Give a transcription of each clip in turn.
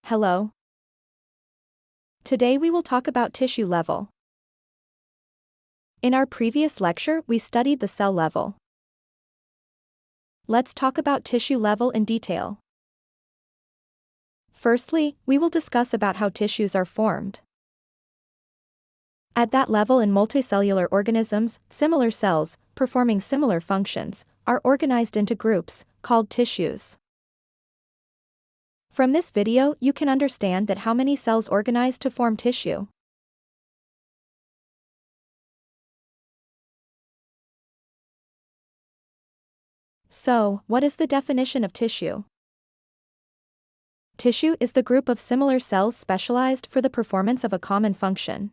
Hello. Today we will talk about tissue level. In our previous lecture, we studied the cell level. Let's talk about tissue level in detail. Firstly, we will discuss about how tissues are formed. At that level in multicellular organisms, similar cells, performing similar functions, are organized into groups, called tissues. From this video you can understand that how many cells organize to form tissue. So, what is the definition of tissue? Tissue is the group of similar cells specialized for the performance of a common function.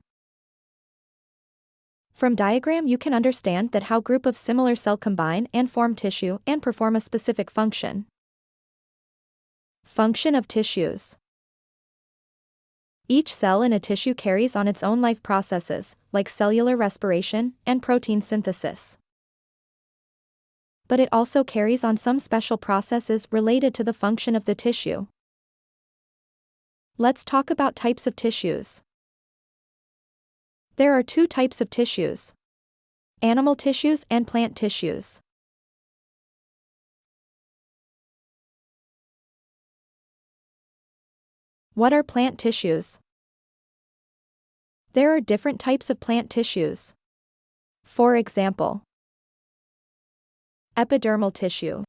From diagram you can understand that how group of similar cell combine and form tissue and perform a specific function. Function of tissues. Each cell in a tissue carries on its own life processes, like cellular respiration and protein synthesis. But it also carries on some special processes related to the function of the tissue. Let's talk about types of tissues. There are two types of tissues: animal tissues and plant tissues. What are plant tissues? There are different types of plant tissues. For example, epidermal tissue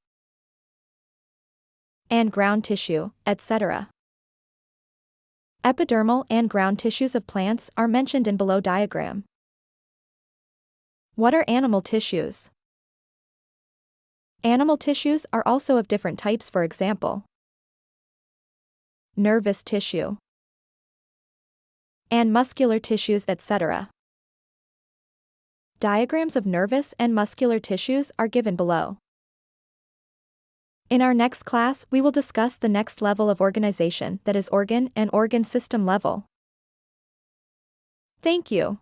and ground tissue, etc. Epidermal and ground tissues of plants are mentioned in below diagram. What are animal tissues? Animal tissues are also of different types, for example, nervous tissue and muscular tissues, etc. Diagrams of nervous and muscular tissues are given below. In our next class, we will discuss the next level of organization, that is organ and organ system level. Thank you.